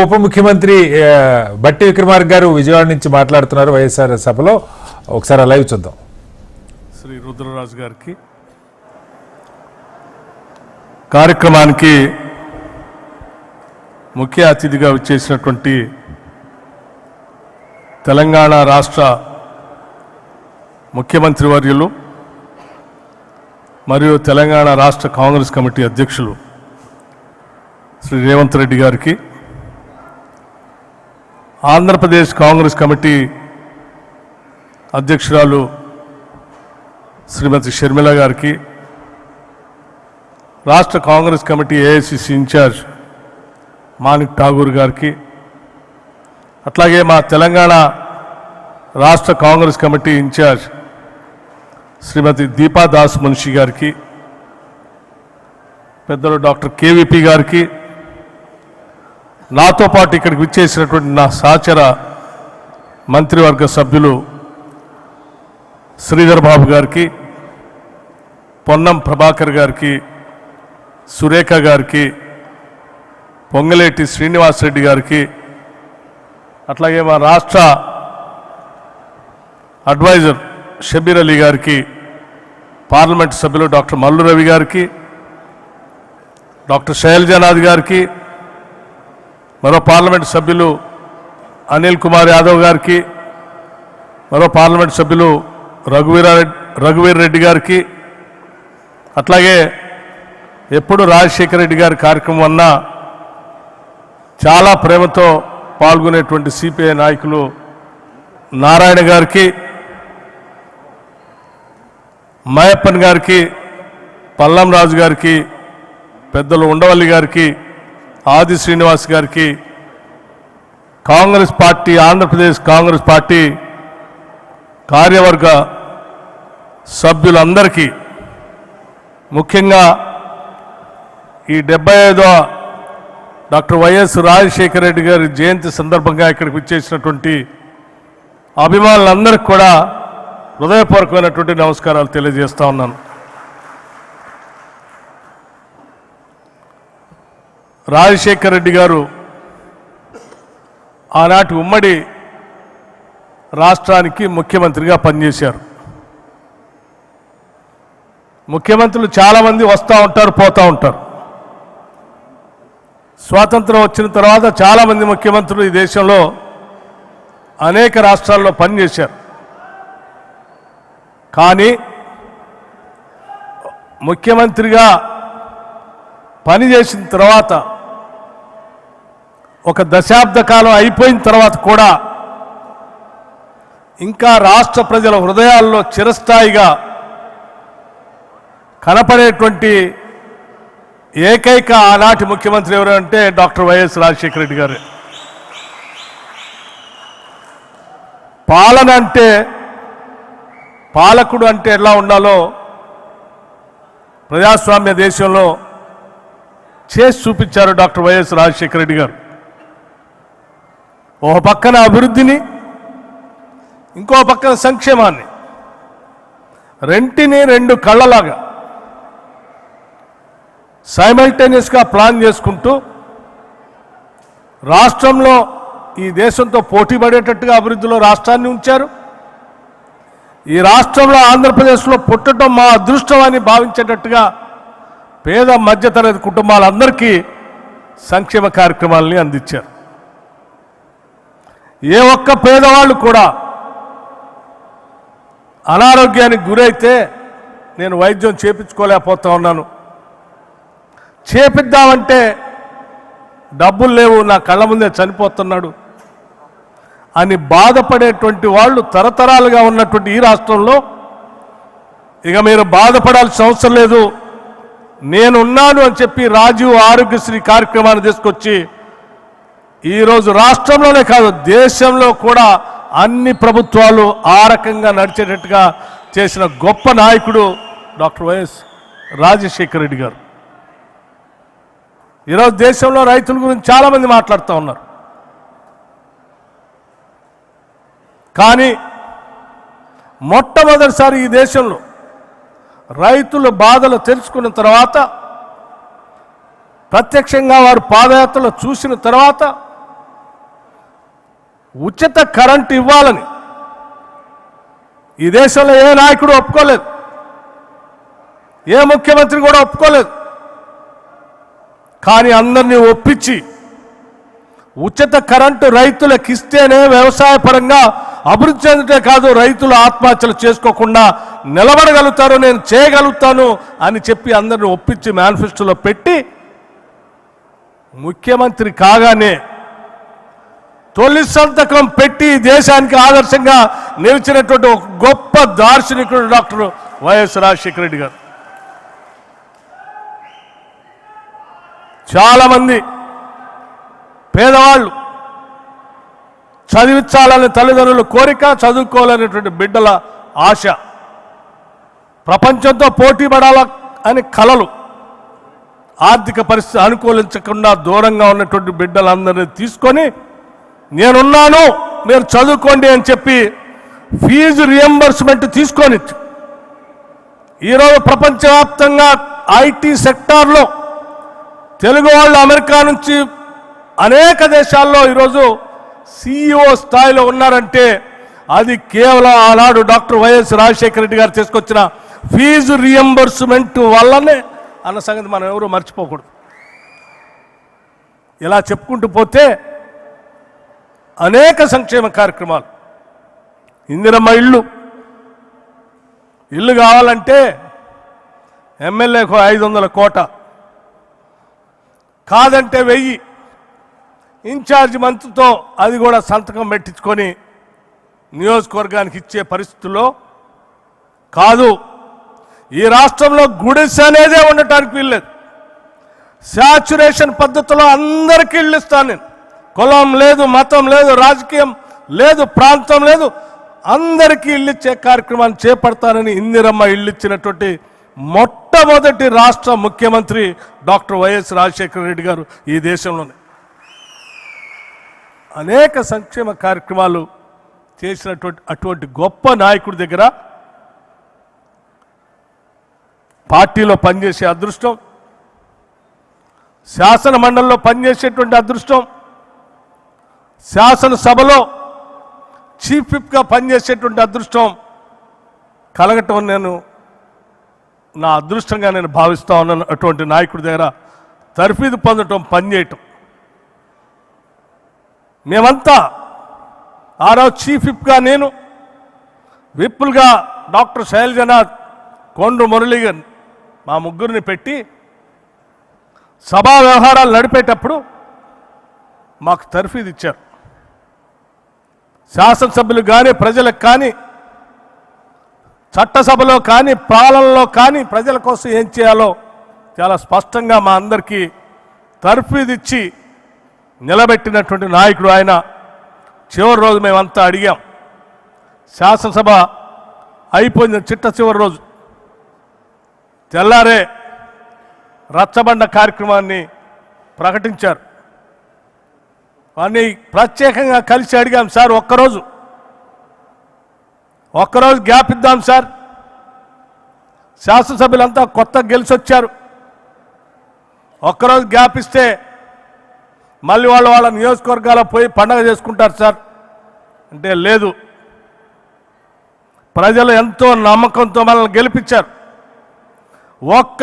ఉప ముఖ్యమంత్రి బట్టి విక్రమార్క గారు విజయవాడ నుంచి మాట్లాడుతున్నారు వైఎస్ఆర్ సభలో. ఒకసారి లైవ్ చూద్దాం. శ్రీ రుద్రరాజు గారికి కార్యక్రమానికి ముఖ్య అతిథిగా వచ్చేసినటువంటి తెలంగాణ రాష్ట్ర ముఖ్యమంత్రి వర్యులు మరియు తెలంగాణ రాష్ట్ర కాంగ్రెస్ కమిటీ అధ్యక్షులు శ్రీ రేవంత్ రెడ్డి గారికి, ఆంధ్రప్రదేశ్ కాంగ్రెస్ కమిటీ అధ్యక్షురాలు శ్రీమతి షర్మిల గారికి, రాష్ట్ర Congress committee AICC in charge Manik Tagore గారికి, అట్లాగే మా తెలంగాణ రాష్ట్ర కాంగ్రెస్ కమిటీ ఇన్ఛార్జ్ శ్రీమతి దీపా దాస్ మున్షి గారికి, పెద్దలు డాక్టర్ కేవీపీ గారికి, నాతో పాటు ఇక్కడికి విచ్చేసినటువంటి నా సహచర మంత్రివర్గ సభ్యులు శ్రీధర్ బాబు గారికి, పొన్నం ప్రభాకర్ గారికి, సురేఖ గారికి, పొంగలేటి శ్రీనివాసరెడ్డి గారికి, అట్లాగే మా రాష్ట్ర అడ్వైజర్ షబీర్ అలీ గారికి, పార్లమెంట్ సభ్యులు డాక్టర్ మల్లు రవి గారికి, డాక్టర్ శైలజానాథ్ గారికి, మరో పార్లమెంట్ సభ్యులు అనిల్ కుమార్ యాదవ్ గారికి, మరో పార్లమెంట్ సభ్యులు రఘువీర్ రెడ్డి గారికి, అట్లాగే ఎప్పుడు రాజశేఖర రెడ్డి గారి కార్యక్రమం అన్నా చాలా ప్రేమతో పాల్గొనేటువంటి సిపిఐ నాయకులు నారాయణ గారికి, మాయప్పన్ గారికి, పల్లం రాజు గారికి, పెద్దలు ఉండవల్లి గారికి, ఆది శ్రీనివాస్ గారికి, కాంగ్రెస్ పార్టీ ఆంధ్రప్రదేశ్ కాంగ్రెస్ పార్టీ కార్యవర్గ సభ్యులందరికీ, ముఖ్యంగా ఈ 75వ డాక్టర్ వైఎస్ రాజశేఖర రెడ్డి గారి జయంతి సందర్భంగా ఇక్కడికి వచ్చేసినటువంటి అభిమానులందరికీ కూడా హృదయపూర్వకమైనటువంటి నమస్కారాలు తెలియజేస్తా ఉన్నాను. రాజశేఖర రెడ్డి గారు ఆనాటి ఉమ్మడి రాష్ట్రానికి ముఖ్యమంత్రిగా పనిచేశారు. ముఖ్యమంత్రులు చాలామంది వస్తూ ఉంటారు, పోతూ ఉంటారు. స్వాతంత్రం వచ్చిన తర్వాత చాలామంది ముఖ్యమంత్రులు ఈ దేశంలో అనేక రాష్ట్రాల్లో పనిచేశారు. కానీ ముఖ్యమంత్రిగా పనిచేసిన తర్వాత ఒక దశాబ్ద కాలం అయిపోయిన తర్వాత కూడా ఇంకా రాష్ట్ర ప్రజల హృదయాల్లో చిరస్థాయిగా కనపడేటువంటి ఏకైక ఆనాటి ముఖ్యమంత్రి ఎవరంటే డాక్టర్ వైఎస్ రాజశేఖర రెడ్డి గారే. పాలన అంటే, పాలకుడు అంటే ఎలా ఉండాలో ప్రజాస్వామ్య దేశంలో చేసి చూపించారు డాక్టర్ వైఎస్ రాజశేఖర రెడ్డి గారు. ఒక పక్కన అభివృద్ధిని, ఇంకో పక్కన సంక్షేమాన్ని, రెంటిని రెండు కళ్ళలాగా సైమల్టేనియస్గా ప్లాన్ చేసుకుంటూ రాష్ట్రంలో ఈ దేశంతో పోటీ పడేటట్టుగా అభివృద్ధిలో రాష్ట్రాన్ని ఉంచారు. ఈ రాష్ట్రంలో ఆంధ్రప్రదేశ్లో పుట్టడం మా అదృష్టం అని భావించేటట్టుగా పేద మధ్యతరగతి కుటుంబాలందరికీ సంక్షేమ కార్యక్రమాలని అందించారు. ఏ ఒక్క పేదవాళ్ళు కూడా అనారోగ్యానికి గురైతే నేను వైద్యం చేపించుకోలేకపోతా ఉన్నాను, చేపిద్దామంటే డబ్బులు లేవు, నా కళ్ళ ముందే చనిపోతున్నాడు అని బాధపడేటువంటి వాళ్ళు తరతరాలుగా ఉన్నటువంటి ఈ రాష్ట్రంలో ఇక మీరు బాధపడాల్సిన అవసరం లేదు, నేనున్నాను అని చెప్పి రాజీవ్ ఆరోగ్యశ్రీ కార్యక్రమాన్ని తీసుకొచ్చి ఈరోజు రాష్ట్రంలోనే కాదు దేశంలో కూడా అన్ని ప్రభుత్వాలు ఆ రకంగా నడిచేటట్టుగా చేసిన గొప్ప నాయకుడు డాక్టర్ వైఎస్ రాజశేఖర రెడ్డి గారు. ఈరోజు దేశంలో రైతుల గురించి చాలామంది మాట్లాడుతూ ఉన్నారు. కానీ మొట్టమొదటిసారి ఈ దేశంలో రైతుల బాధలు తెలుసుకున్న తర్వాత, ప్రత్యక్షంగా వారు పాదయాత్రలో చూసిన తర్వాత ఉచిత కరెంటు ఇవ్వాలని ఈ దేశంలో ఏ నాయకుడు ఒప్పుకోలేదు, ఏ ముఖ్యమంత్రి కూడా ఒప్పుకోలేదు. కానీ అందరినీ ఒప్పించి ఉచిత కరెంటు రైతులకు ఇస్తేనే వ్యవసాయ పరంగా అభివృద్ధి చెందితే కాదు, రైతులు ఆత్మహత్యలు చేసుకోకుండా నిలబడగలుగుతారు, నేను చేయగలుగుతాను అని చెప్పి అందరిని ఒప్పించి మేనిఫెస్టోలో పెట్టి ముఖ్యమంత్రి కాగానే తొలి సంతకం పెట్టి దేశానికి ఆదర్శంగా నిలిచినటువంటి ఒక గొప్ప దార్శనికుడు డాక్టర్ వైఎస్ రాజశేఖర రెడ్డి గారు. చాలామంది పేదవాళ్ళు చదివించాలని తల్లిదండ్రుల కోరిక, చదువుకోవాలనేటువంటి బిడ్డల ఆశ, ప్రపంచంతో పోటీ పడాల అని కలలు, ఆర్థిక పరిస్థితి అనుకూలించకుండా దూరంగా ఉన్నటువంటి బిడ్డలందరినీ తీసుకొని నేనున్నాను, మీరు చదువుకోండి అని చెప్పి ఫీజు రియంబర్స్మెంట్ తీసుకొని ఈరోజు ప్రపంచవ్యాప్తంగా ఐటీ సెక్టార్లో తెలుగు వాళ్ళు అమెరికా నుంచి అనేక దేశాల్లో ఈరోజు CEO స్థాయిలో ఉన్నారంటే అది కేవలం ఆనాడు డాక్టర్ వైఎస్ రాజశేఖర రెడ్డి గారు తీసుకొచ్చిన ఫీజు రియంబర్స్మెంట్ వల్లనే అన్న సంగతి మనం ఎవరు మర్చిపోకూడదు. ఇలా చెప్పుకుంటూ పోతే అనేక సంక్షేమ కార్యక్రమాలు. ఇందిరమ్మ ఇల్లు కావాలంటే ఎమ్మెల్యేకు 500 కోట, కాదంటే 1000, ఇన్ఛార్జ్ మంత్రితో అది కూడా సంతకం పెట్టించుకొని నియోజకవర్గానికి ఇచ్చే పరిస్థితుల్లో కాదు. ఈ రాష్ట్రంలో గుడిసె అనేదే ఉండటానికి వీల్లేదు. శాచ్యురేషన్ పద్ధతిలో అందరికీ ఇళ్ళు ఇస్తాను నేను. కులం లేదు, మతం లేదు, రాజకీయం లేదు, ప్రాంతం లేదు, అందరికీ ఇళ్ళు ఇచ్చే కార్యక్రమాన్ని చేపడతానని ఇందిరమ్మ ఇళ్ళు ఇచ్చినటువంటి మొట్టమొదటి రాష్ట్ర ముఖ్యమంత్రి డాక్టర్ వైఎస్ రాజశేఖర రెడ్డి గారు ఈ దేశంలోనే. అనేక సంక్షేమ కార్యక్రమాలు చేసినటువంటి అటువంటి గొప్ప నాయకుడి దగ్గర పార్టీలో పనిచేసే అదృష్టం, శాసన మండలిలో పనిచేసేటువంటి అదృష్టం, శాసనసభలో చీఫ్ విప్గా పనిచేసేటువంటి అదృష్టం కలగటం నేను నా అదృష్టంగా నేను భావిస్తా ఉన్నాను. అటువంటి నాయకుడి దగ్గర తర్ఫీదు పొందటం, పనిచేయటం. మేమంతా ఆ రోజు చీఫ్ విప్గా నేను, విప్పులుగా డాక్టర్ శైలజనాథ్, కొండ్రు మురళీగన్, మా ముగ్గురిని పెట్టి సభా వ్యవహారాలు నడిపేటప్పుడు మాకు తర్ఫీదు ఇచ్చారు. శాసనసభ్యులు కానీ, ప్రజలకు కానీ, చట్టసభలో కానీ, పాలనలో కానీ ప్రజల కోసం ఏం చేయాలో చాలా స్పష్టంగా మా అందరికీ తర్ఫీదు ఇచ్చి నిలబెట్టినటువంటి నాయకుడు ఆయన. చివరి రోజు మేమంతా అడిగాం, శాసనసభ అయిపోయింది, చిట్ట చివరి రోజు తెల్లారే రచ్చబండ కార్యక్రమాన్ని ప్రకటించారు. వారిని ప్రత్యేకంగా కలిసి అడిగాం, సార్ ఒక్కరోజు గ్యాప్ ఇద్దాం సార్, శాసనసభ్యులంతా కొత్త గెలిచి వచ్చారు, ఒక్కరోజు గ్యాప్ ఇస్తే మళ్ళీ వాళ్ళ నియోజకవర్గాల్లో పోయి పండగ చేసుకుంటారు సార్ అంటే, లేదు, ప్రజలు ఎంతో నమ్మకంతో మనల్ని గెలిపించారు, ఒక్క